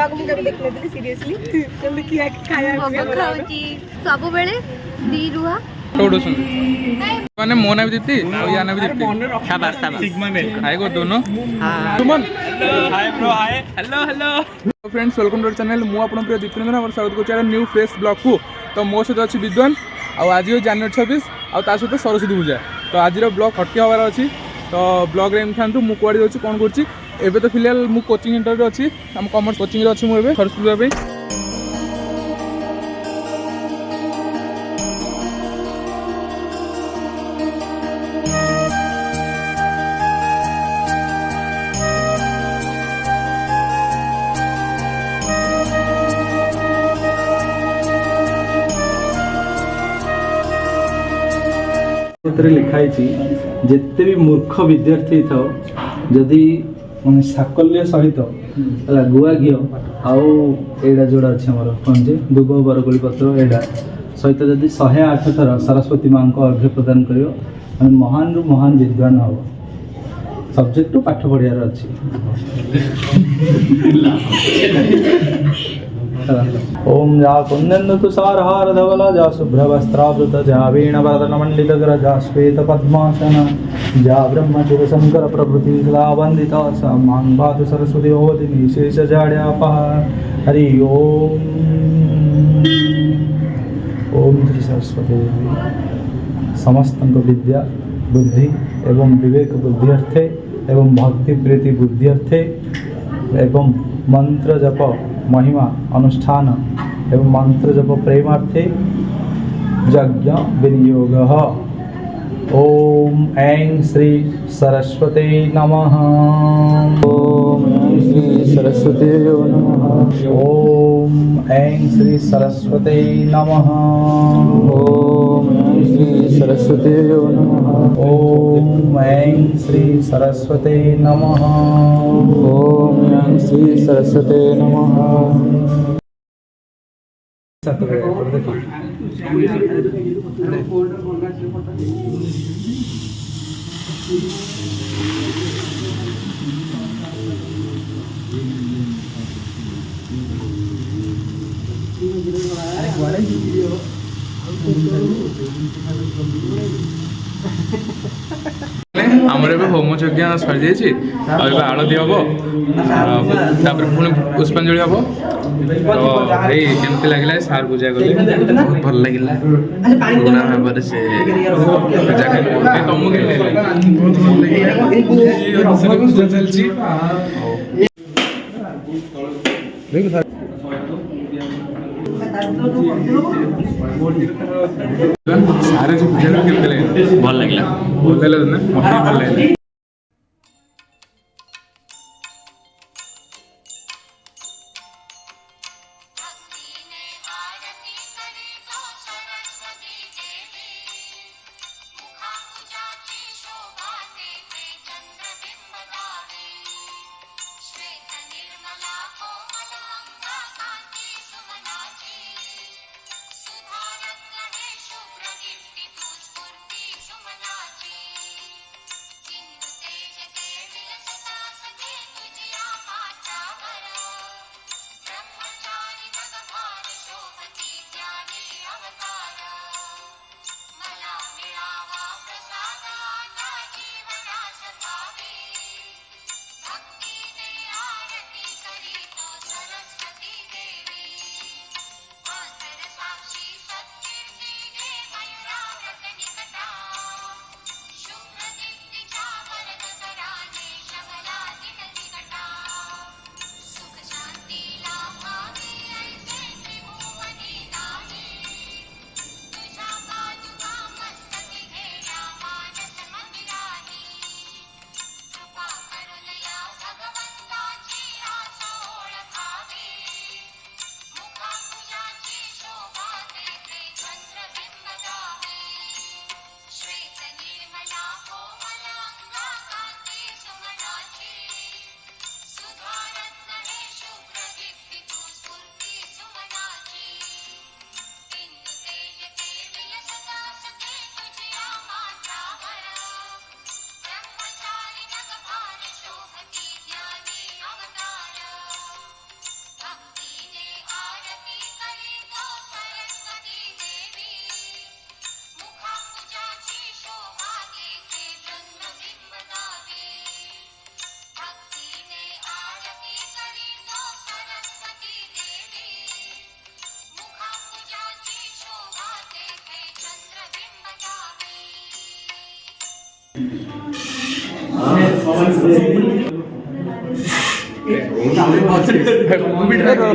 ମୁଁ କେବେ ଦେଖିନଥିଲି ସିରିୟସଲି କେମିତି କିଆ ଖାଇବା ଖାଉଛି ସବୁବେଳେ ଫ୍ରି ରୁହ माने मो ना भी दीप्ति और या ना भी दीप्ति शाबाश शाबाश हाय को दोनों Suman hi bro hi hello hello friends welcome to channel मु आपन प्रिय दीप्ति और स्वागत करछ न्यू फ्रेश ब्लॉग को। तो मो सहित अछि विद्वान और आज जनवरी 26 और ता सहित सरस्वती पूजा। तो आज ब्लॉग हटके हबार अछि। तो ब्लॉग रे एमथांतु मु कुआडी जाउछि कोन करछि एबे। तो फिलहाल मु कोचिंग सेंटर रे अछि हम कॉमर्स कोचिंग रे अछि मु एबे सरस्वती पूजा पे। लिखाई जिते भी मूर्ख विद्यार्थी था जदि मैं साकल्य सहित गुआ घी आउ एडा जोड़ा अच्छे मोर कौन जे दुब बरगोली पत्र एडा सहित जदि 108 थर सरस्वती माँ को अर्घ्य प्रदान कर महान रु महान विद्वान हम सब्जेक्ट पाठ पढ़ियार अच्छी। ओम जा कुंदन तुषारहार धवल जा शुभ्रवस्त्रावृत जा वीणवरदन मंडितकर जा श्वेत पद्मासन जा ब्रह्मचुर शंकर प्रभृति सदा वंदिता स मां भातु सरस्वती ओदिनी शेष जाड्यापः। हरि ओम ओम श्री सरस्वती समस्त विद्या बुद्धि एवं विवेक बुद्धिर्थे एवं भक्ति प्रीति बुद्धिर्थे एवं मंत्र जप महिमा अनुष्ठान एवं मंत्र जप प्रेमार्थे यज्ञ विनियोगः। ओम ऐं श्री सरस्वती नमः। ओम ऐं श्री सरस्वती नमः। ओम ऐं श्री सरस्वती नमः। ओम ऐं श्री सरस्वती नमः। ओम ऐं श्री सरस्वती नमः। ओम ऐं श्री सरस्वती नमः। आमर एबे होम यज्ञ सरी जाइए और आरती हम पुणी पुष्पांजलि हम। तो भाई केमती लगे सार पूजा कले बहुत भल लगे पुराना भाव से पूजा पूजा चलती सारे जो पूजा केमती लगे भल लगे ना मत भल लगे।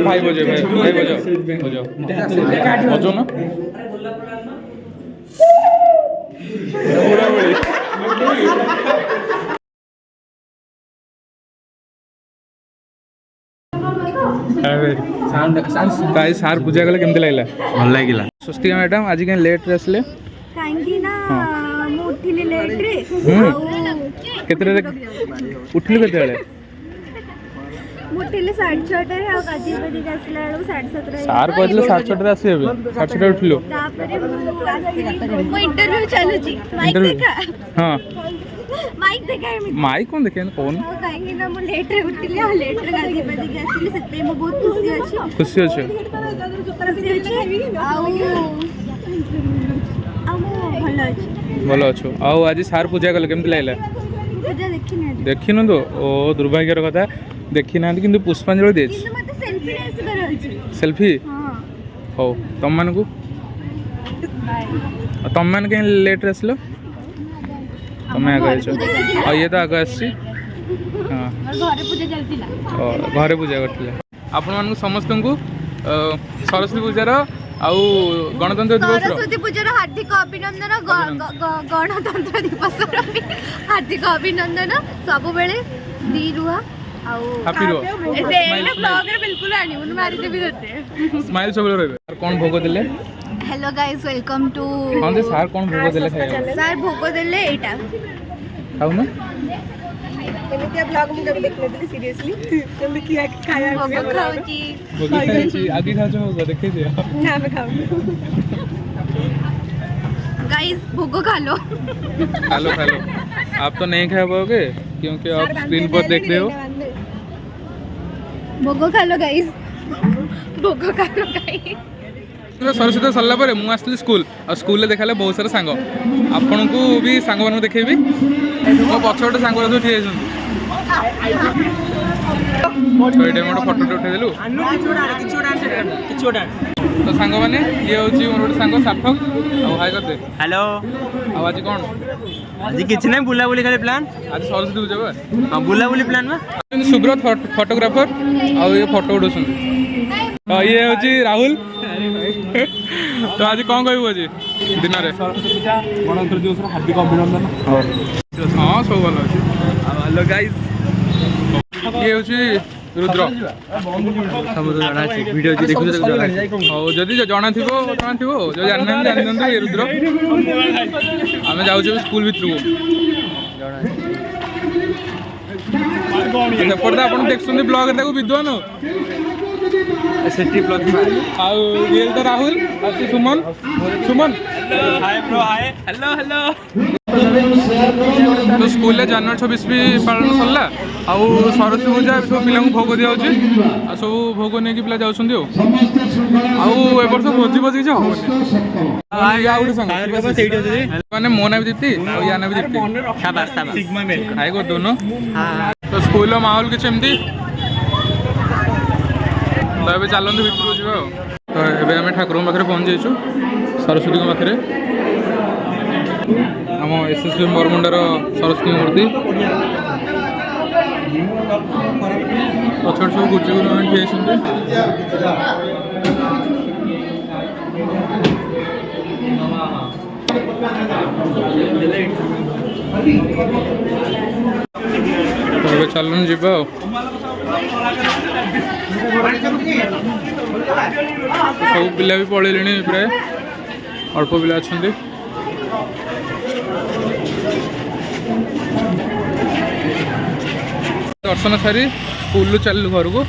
भाई बजे भाई बजाओ बजाओ ना सार पूजा कले केमती लगला भल लगिला स्वस्तिका मैडम आज कहीं लेट रे आसले କାହିଁକି ନା ମୁଁ ଉଠିଲି ଲେଟ୍ରେ केतरे उठली केतेବେଳେ ମୁଁ ଉଠିଲି 6:30ରେ ଆଉ ଗାଧେଇକି ଆସିଲା ବେଳକୁ 7:30 सार कहले 6:30 आसीबे 6:30 उठलो ତାପରେ ମୁଁ ଆସିଲି ମୋ ଇଣ୍ଟରଭ୍ୟୁ ଚାଲୁଛି ମାଇକ୍ Interview? ଦେଖା हां ମାଇକ୍ ଦେଖା ଏମିତି माई कौन देखे कौन ଆଉ କାହିଁକି ନା ମୁଁ ଲେଟ୍ରେ ଉଠିଲି ଆଉ ଲେଟ୍ରେ ଗାଧେଇକି ଆସିଲି ସେଥିପାଇଁ ମୁଁ ବହୁତ ଖୁସି ଅଛି खुशी अच्छे ଆଉ ମୁଁ ଭଲ ଅଛି ଭଲ ଅଛୁ ଆଉ ଆଜି ସାର୍ ପୂଜା କଲେ କେମିତି ଲାଗିଲା ପୂଜା ଦେଖିନି ଦେଖିନୁ ତ ଓ ଦୁର୍ଭାଗ୍ୟର କଥା ଦେଖି ନାହାନ୍ତି କିନ୍ତୁ ପୁଷ୍ପାଞ୍ଜଳି ଦେଇଛି କିନ୍ତୁ ମତେ ସେଲ୍ଫିରେ ଆସିବାର ଅଛି ସେଲ୍ଫି ହଁ ହଉ ତମମାନଙ୍କୁ ତମମାନେ କାହିଁ ଲେଟ୍ରେ ଆସିଲ ତମେ ଆଗ ଆସିଛ ଆଉ ଇଏ ତ ଆଗ ଆସିଛି ହଁ ଘରେ ପୂଜା ଚାଲିଥିଲା ଘରେ ପୂଜା କରିଥିଲେ ଆପଣମାନଙ୍କୁ ସମସ୍ତଙ୍କୁ ସରସ୍ୱତୀ ପୂଜାର ଆଉ ଗଣତନ୍ତ୍ର ଦିବସର ସରସ୍ୱତୀ ପୂଜାର ହାର୍ଦ୍ଦିକ ଅଭିନନ୍ଦନ ଗଣତନ୍ତ୍ର ଦିବସର ବି ହାର୍ଦ୍ଦିକ ଅଭିନନ୍ଦନ ସବୁବେଳେ ଫ୍ରି ରୁହ ଆଉ ହାପି ରୁହ ଏଇଟା ବ୍ଲଗରେ ବିଲକୁଲ ଆଣିବୁନି ମାରିଦେବି ତତେ ସ୍ମାଇଲ୍ ସବୁବେଳେ ରହିବେ ସାର୍ କ'ଣ ଭୋଗ ଦେଲେ हेलो गाइस वेलकम टू ହଁ ଯେ ସାର୍ କ'ଣ ଭୋଗ ଦେଲେ ଖାଇବାକୁ ସାର୍ ଭୋଗ ଦେଲେ ଏଇଟା ଖାଉନ ଏମିତିଆ ବ୍ଲଗ ମୁଁ କେବେ ଦେଖିନଥିଲି ସିରିୟସଲି କେମିତି କିଏ ଖାଇବା ଭୋଗ ଖାଉଛି ଭୋଗ ଖାଇଛି ଆଗେ ଖାଉଛ ଭୋଗ ଦେଖେଇ ଦିଅ ନା ଆମେ ଖାଉନୁ गाइस भोग खा लो खा लो आप तो नहीं खा पाओगे क्योंकि आप स्क्रीन पर देख रहे हो भोग खा लो गाइस भोग खा लो गाइस सरस्वती सरला पर मुझे आसली स्कूल और स्कूल देखा बहुत सारा सांग आपण को भी सांग मान देखेबी मो पछ गोटे सांग सब ठिया ये फोटो उठेदेलु तो सांग मैंने ये हूँ मोर गोटे सांग सार्थक हाय करदे हेलो आज कौन आज किछि नै बुला बुली खाली प्लान आज सरस्वती पूजा बा हां बुला बुली प्लान बा सुब्रत फोटोग्राफर और ये फोटो उठाउछन तो ये हूँ राहुल तो आज कौन कहबू आज दिन में सरस्वती पूजा गणतंत्र दिवस हार्दिक अभिनंदन हाँ सब भल अच्छे हेलो गाइस ये हूँ रुद्र वीडियो देखु हौ जदि जना थो जो जाना जानी ये रुद्र आम जाऊँ स्कूल भितर सेपटे आप देखते ब्लॉग विद्वान सेठी ब्लॉग आउ ये तो राहुल और Suman Suman hi bro hi hello hello तो स्कूल जनवरी 26 भी पालन सरला आउ सरस्वती पूजा सब पिला भोग दि जाऊँगी आ सब भोग नहीं पिला जाऊँ वर्ष भोजी भोजी किसी हम मैंने मो ना भी दीप्ति या ना भी दीप्ति हाय कर दोनों तो स्कूल माहौल किसी एमती तो ये चलते भितर जा तो ये आम ठाकुर पाखे पहुँच जाइए सरस्वती पाखे आम एसएसबी बरमुंडार सरस्वती मूर्ति पछड़ सब गुरुजी गुरु मैंने ठिया तो चलन जीवा सब पिला भी पलैले प्राय अल्प पिला अच्छा दर्शन सारी स्कूल चलू घर को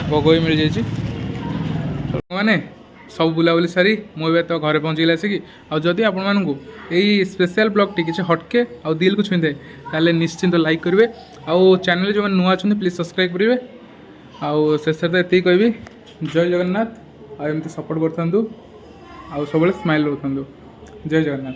भोग भी मिल जाइए मैंने सब बुलाबुली सारी मुझे तो घर पहुँचीगला आसिक आदि आपण मानू यही स्पेशल ब्लॉगटी किसी हटके आउ दिल को छुईंदे ताले निश्चिंत लाइक करेंगे आउ चैनल जो नुआ अच्छा प्लीज सब्सक्राइब करेंगे आउ शेष तो ये कहबी जय जगन्नाथ आमती सपोर्ट कर सब स्माइल रोकु जय जगन्नाथ।